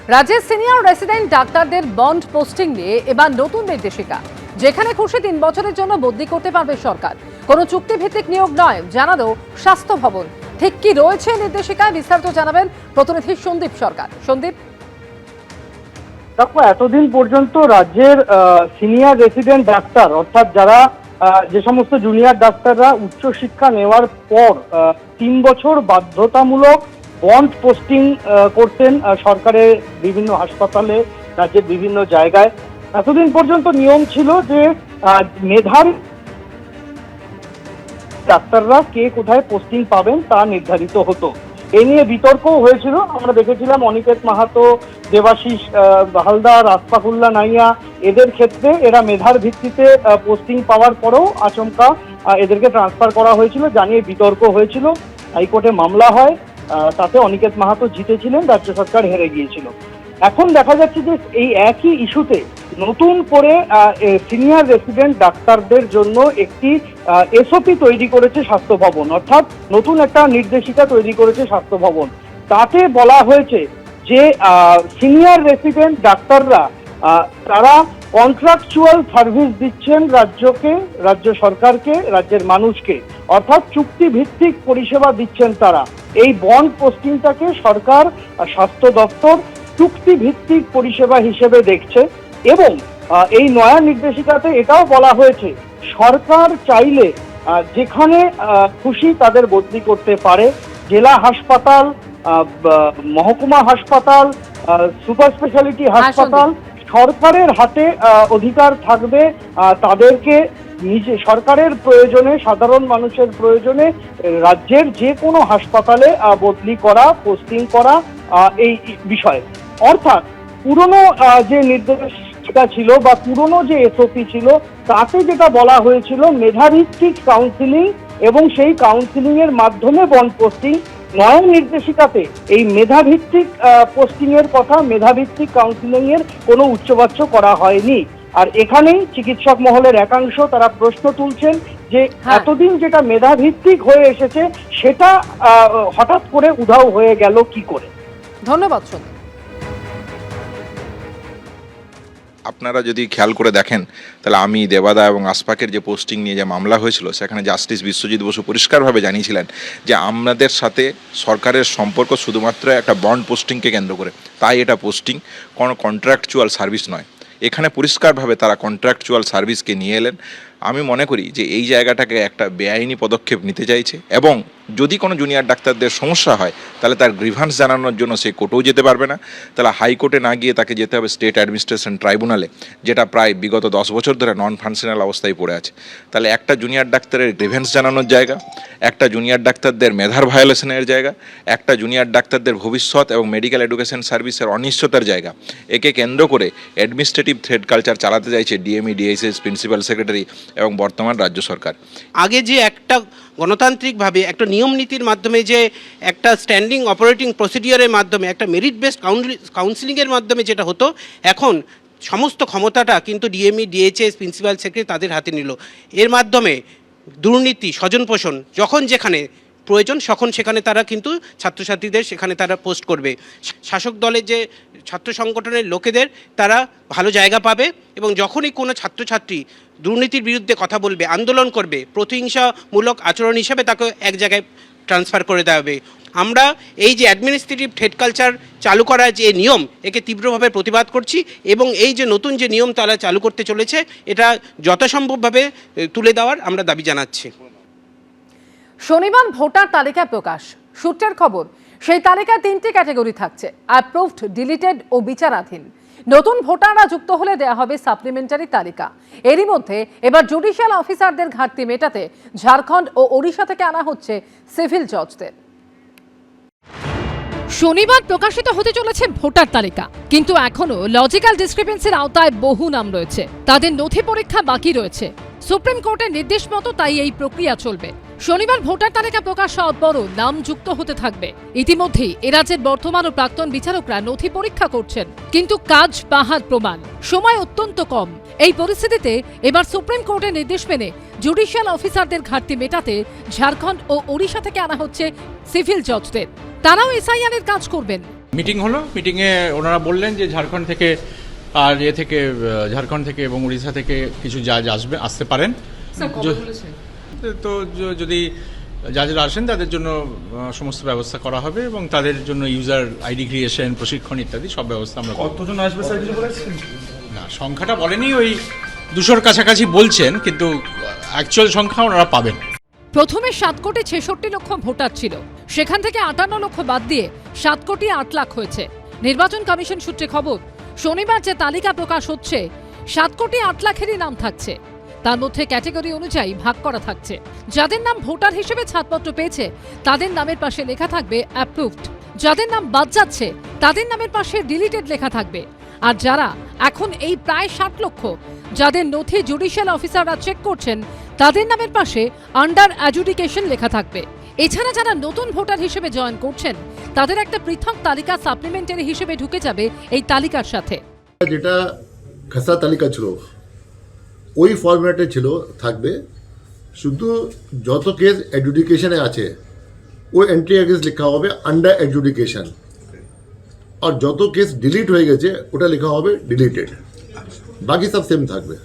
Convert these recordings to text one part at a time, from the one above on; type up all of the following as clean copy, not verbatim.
রাজ্যের senior resident ডাক্তারদের bond posting নিয়ে এবার নতুন নির্দেশিকা, যেখানে খুশি 3 বছরের জন্য বদলি করতে পারবে সরকার। কোনো চুক্তিভিত্তিক নিয়োগ নয়, জানালো স্বাস্থ্য ভবন। ঠিক কি রয়েছে নির্দেশিকায়, বিস্তারিত জানাবেন প্রতিনিধি সন্দীপ সরকার। সন্দীপ, দেখো, এতদিন পর্যন্ত রাজ্যের সিনিয়র রেসিডেন্ট ডাক্তার অর্থাৎ যারা যে সমস্ত জুনিয়র ডাক্তাররা উচ্চশিক্ষা নেওয়ার পর 3 বছর বাধ্যতামূলক বন্ড পোস্টিং করতেন সরকারের বিভিন্ন হাসপাতালে, রাজ্যের বিভিন্ন জায়গায়, এতদিন পর্যন্ত নিয়ম ছিল যে মেধাবী ডাক্তাররা কে কোথায় পোস্টিং পাবেন তা নির্ধারিত হতো। এ নিয়ে বিতর্কও হয়েছিল। আমরা দেখেছিলাম অনিকেত মাহাতো, দেবাশিস হালদার, আশফাকুল্লাহ নাইয়া, এদের ক্ষেত্রে এরা মেধার ভিত্তিতে পোস্টিং পাওয়ার পরেও আচমকা এদেরকে ট্রান্সফার করা হয়েছিল, জানিয়ে বিতর্ক হয়েছিল। হাইকোর্টে মামলা হয়, তাতে অনিকেত মাহাতো জিতেছিলেন, রাজ্য সরকার হেরে গিয়েছিল। এখন দেখা যাচ্ছে যে এই একই ইস্যুতে নতুন করে সিনিয়র রেসিডেন্ট ডাক্তারদের জন্য একটি এসওপি তৈরি করেছে স্বাস্থ্য ভবন, অর্থাৎ নতুন একটা নির্দেশিকা তৈরি করেছে স্বাস্থ্য ভবন। তাতে বলা হয়েছে যে সিনিয়র রেসিডেন্ট ডাক্তাররা তারা কন্ট্রাকচুয়াল সার্ভিস দিচ্ছেন রাজ্যকে, রাজ্য সরকারকে, রাজ্যের মানুষকে, অর্থাৎ চুক্তিভিত্তিক পরিষেবা দিচ্ছেন তারা। এই বন্ড পোস্টিংটাকে সরকার, স্বাস্থ্য দপ্তর চুক্তিভিত্তিক পরিষেবা হিসেবে দেখছে। এবং এই নয়া নির্দেশিকাতে এটাও বলা হয়েছে সরকার চাইলে যেখানে খুশি তাদের বদলি করতে পারে। জেলা হাসপাতাল, মহকুমা হাসপাতাল, সুপার স্পেশালিটি হাসপাতাল, সরকারের হাতে অধিকার থাকবে তাদেরকে নিজে সরকারের প্রয়োজনে, সাধারণ মানুষের প্রয়োজনে রাজ্যের যে কোনো হাসপাতালে বদলি করা, পোস্টিং করা এই বিষয়ে। অর্থাৎ পুরনো যে নির্দেশিকা ছিল বা পুরনো যে এসওপি ছিল তাতে যেটা বলা হয়েছিল মেধাভিত্তিক কাউন্সিলিং এবং সেই কাউন্সিলিং এর মাধ্যমে বন্ড পোস্টিং, নয়া নির্দেশিকাতে এই মেধাভিত্তিক পোস্টিং এর কথা, মেধাভিত্তিক কাউন্সিলিং এর কোনো উচ্চবাচ্য করা হয়নি। আর এখানেই চিকিৎসক মহলের একাংশ তারা প্রশ্ন তুলছেন যে এতদিন যেটা মেধাভিত্তিক হয়ে এসেছে সেটা হঠাৎ করে উধাও হয়ে গেল কি করে। ধন্যবাদ সন্দীপ। আপনারা যদি খেয়াল করে দেখেন তাহলে আমি, দেবাদা এবং আসফাকের যে পোস্টিং নিয়ে যে মামলা হয়েছিল সেখানে জাস্টিস বিশ্বজিৎ বসু পরিষ্কারভাবে জানিয়েছিলেন যে আমাদের সাথে সরকারের সম্পর্ক শুধুমাত্র একটা বন্ড পোস্টিংকে কেন্দ্র করে, তাই এটা পোস্টিং, কোনো কন্ট্রাকচুয়াল সার্ভিস নয়। এখানে পরিষ্কারভাবে তারা কন্ট্রাকচুয়াল সার্ভিসকে নিয়ে এলেন। আমি মনে করি যে এই জায়গাটাকে একটা বেআইনি পদক্ষেপ নিতে চাইছে এবং যদি কোনো জুনিয়র ডাক্তারদের সমস্যা হয় তাহলে তার গ্রিভান্স জানানোর জন্য সে কোর্টেও যেতে পারবে না, তাহলে হাইকোর্টে না গিয়ে তাকে যেতে হবে স্টেট অ্যাডমিনিস্ট্রেশন ট্রাইব্যুনালে, যেটা প্রায় বিগত 10 বছর ধরে নন ফাংশনাল অবস্থায় পড়ে আছে। তাহলে একটা জুনিয়র ডাক্তারের গ্রিভেন্স জানানোর জায়গা, একটা জুনিয়র ডাক্তারদের মেধার ভায়োলেশনের জায়গা, একটা জুনিয়র ডাক্তারদের ভবিষ্যৎ এবং মেডিকেল এডুকেশন সার্ভিসের অনিশ্চয়তার জায়গা, একে কেন্দ্র করে অ্যাডমিনিস্ট্রেটিভ থ্রেড কালচার চালাতে চাইছে ডিএমই, ডিএইচএস, প্রিন্সিপাল সেক্রেটারি এবং বর্তমান রাজ্য সরকার। আগে যে একটা গণতান্ত্রিকভাবে একটা নিয়ম নীতির মাধ্যমে, যে একটা স্ট্যান্ডিং অপারেটিং প্রসিডিওরের মাধ্যমে, একটা মেরিট বেসড কাউন্সিলিংয়ের মাধ্যমে যেটা হতো, এখন সমস্ত ক্ষমতাটা কিন্তু ডিএমই, ডিএইচএস, প্রিন্সিপাল সেক্রেটারি তাদের হাতে নিল। এর মাধ্যমে দুর্নীতি, স্বজনপোষণ যখন যেখানে প্রয়োজন তখন সেখানে তারা কিন্তু ছাত্রছাত্রীদের সেখানে তারা পোস্ট করবে। শাসক দলের যে ছাত্র সংগঠনের লোকেদের তারা ভালো জায়গা পাবে এবং যখনই কোনো ছাত্রছাত্রী দুর্নীতির বিরুদ্ধে কথা বলবে, আন্দোলন করবে, প্রতিহিংসামূলক আচরণ হিসাবে তাকে এক জায়গায় ট্রান্সফার করে দেওয়া হবে। আমরা এই যে অ্যাডমিনিস্ট্রেটিভ থ্রেড কালচার চালু করার যে নিয়ম, একে তীব্রভাবে প্রতিবাদ করছি এবং এই যে নতুন যে নিয়ম তারা চালু করতে চলেছে এটা যথাসম্ভবভাবে তুলে দেওয়ার আমরা দাবি জানাচ্ছি। শনিবার ভোটার তালিকা প্রকাশ। সূত্রের খবর, সেই তালিকায় 3টি ক্যাটাগরি থাকছে: অ্যাপ্রুভড, ডিলিটেড ও বিচারাধীন। নতুন ভোটাররা যুক্ত হলে দেয়া হবে সাপ্লিমেন্টারি তালিকা। এরই মধ্যে এবার জুডিশিয়াল অফিসারদের ঘাটতি মেটাতে ঝাড়খণ্ড ও ওড়িশা থেকে আনা হচ্ছে সিভিল জজদের। শনিবার প্রকাশিত হতে চলেছে ভোটার তালিকা, কিন্তু এখনো লজিক্যাল ডিসক্রিপেন্সির আওতায় বহু নাম রয়েছে, তাদের নথি পরীক্ষা বাকি রয়েছে। সুপ্রিম কোর্টের নির্দেশ মতো তাই এই প্রক্রিয়া চলবে। শনিবার ভোটার তালিকা প্রকাশ হওয়ার পরও নাম যুক্ত হতে থাকবে। ইতিমধ্যেই এরাজ্যের বর্তমান ও প্রাক্তন বিচারকরা নথি পরীক্ষা করছেন, কিন্তু কাজ বাহার প্রমাণ, সময় অত্যন্ত কম। এই পরিস্থিতিতে এবার সুপ্রিম কোর্টের নির্দেশ মেনে জুডিশিয়াল অফিসারদের ঘাটতি মেটাতে ঝাড়খণ্ড ও ওড়িশা থেকে আনা হচ্ছে সিভিল জজদের। তারাও এসআইআর এর কাজ করবেন। মিটিং হলো, মিটিংয়ে ওনারা বললেন যে ঝাড়খণ্ড থেকে আর ঝাড়খণ্ড থেকে এবং উড়িষ্যা থেকে কিছু জাজ আসতে পারেন। তো যদি জাজরা আসেন তাদের জন্য সমস্ত ব্যবস্থা করা হবে এবং তাদের জন্য ইউজার আইডি ক্রিয়েশন, প্রশিক্ষণ ইত্যাদি সব ব্যবস্থা আমরা। কতজন আসবে স্যার কিছু বলেছেন? না, সংখ্যাটা বলেনি, ওই 200-র কাছাকাছি বলছেন, কিন্তু অ্যাকচুয়াল সংখ্যা ওনারা পাবেন। প্রথমে 7,66,00,000 ভোটার ছিল, সেখান থেকে 58 লক্ষ বাদ দিয়ে 7,08,00,000 হয়েছে। নির্বাচন কমিশন সূত্রে খবর, শনিবার যে তালিকা প্রকাশ হচ্ছে 7,08,00,000-এরই নাম থাকছে। তার মধ্যে ক্যাটাগরি অনুযায়ী ভাগ করা থাকছে। যাদের নাম ভোটার হিসেবে ছাড়পত্র পেয়েছে তাদের নামের পাশে লেখা থাকবে অ্যাপ্রুভড, যাদের নাম বাদ যাচ্ছে তাদের নামের পাশে ডিলিটেড লেখা থাকবে। আর যারা এখন এই প্রায় 60 লক্ষ যাদের নথি জুডিশিয়াল অফিসাররা চেক করছেন তাদের নামের পাশে আন্ডার অ্যাডজুডিকেশন লেখা থাকবে। এছাড়া যারা নতুন ভোটার হিসেবে জয়েন করছেন তাদের একটা পৃথক তালিকা সাপ্লিমেন্টারি হিসেবে ঢুকে যাবে এই তালিকার সাথে। যেটা খাসা তালিকা ছিল ওই ফরম্যাটে থাকবে, শুধু যত কেস অ্যাডজুডিকেশনে আছে ওই এন্ট্রি এগেন্স্ট লেখা হবে আন্ডার অ্যাডজুডিকেশন, আর যত কেস ডিলিট হয়ে গেছে ওটা লেখা হবে ডিলিটেড, বাকি সব সেম থাকবে।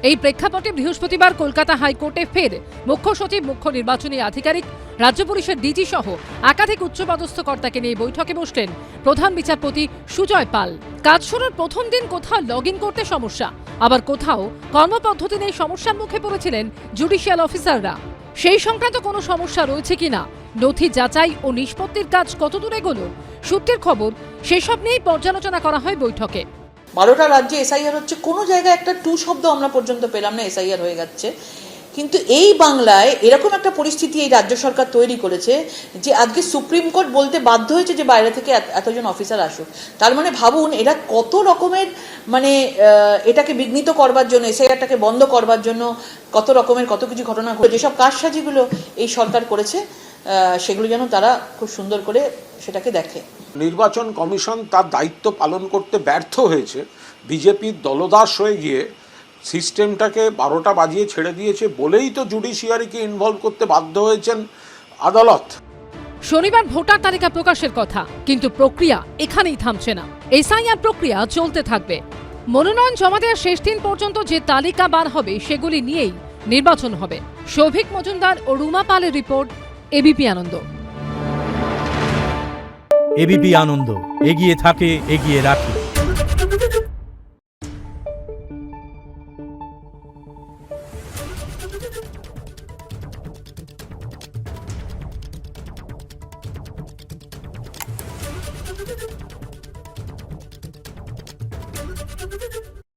এই প্রেক্ষাপটে বৃহস্পতিবার কলকাতা হাইকোর্টে ফের মুখ্য সচিব, মুখ্য নির্বাচনী আধিকারিক, রাজ্য পুলিশের ডিজি সহ একাধিক উচ্চপদস্থ কর্তাকে নিয়ে বৈঠকে বসলেন প্রধান বিচারপতি সুজয় পাল। কাজ শুরুর প্রথম দিন কোথাও লগ ইন করতে সমস্যা, আবার কোথাও কর্মপদ্ধতি নিয়ে সমস্যার মুখে পড়েছিলেন জুডিশিয়াল অফিসাররা। সেই সংক্রান্ত কোনো সমস্যা রয়েছে কিনা, নথি যাচাই ও নিষ্পত্তির কাজ কতদূর এগোলো, সূত্রের খবর, সেসব নিয়েই পর্যালোচনা করা হয় বৈঠকে। 12টা রাজ্যে এসআইআর হচ্ছে, কোনো জায়গায় একটা টু শব্দ আমরা পর্যন্ত পেলাম না, এসআইআর হয়ে যাচ্ছে। কিন্তু এই বাংলায় এরকম একটা পরিস্থিতি এই রাজ্য সরকার তৈরি করেছে যে আজকে সুপ্রিম কোর্ট বলতে বাধ্য হয়েছে যে বাইরে থেকে এতজন অফিসার আসুক। তার মানে ভাবুন এরা কত রকমের এটাকে বিঘ্নিত করবার জন্য, এসআইআরটাকে বন্ধ করবার জন্য কত রকমের কত কিছু ঘটনা ঘটে। যেসব কারসাজিগুলো এই সরকার করেছে সেগুলো যেন তারা খুব সুন্দর করে সেটাকে দেখে। নির্বাচন কমিশন তার দায়িত্ব পালন করতে ব্যর্থ হয়েছে, বিজেপির দলদাস হয়ে গিয়ে সিস্টেমটাকে 12টা বাজিয়ে ছেড়ে দিয়েছে বলেই তো জুডিশিয়ারিকে ইনভলভ করতে বাধ্য হয়েছেন আদালত। শনিবার ভোটার তালিকা প্রকাশের কথা, কিন্তু প্রক্রিয়া এখানেই থামছে না। এসআইআর প্রক্রিয়া চলতে থাকবে। মনোনয়ন জমা দেওয়ার শেষ দিন পর্যন্ত যে তালিকা বার হবে সেগুলি নিয়েই নির্বাচন হবে। সৌভিক মজুমদার ও রুমা পালের রিপোর্ট, এবিপি আনন্দ। এবিপি আনন্দ, এগিয়ে থাকে, এগিয়ে রাখে।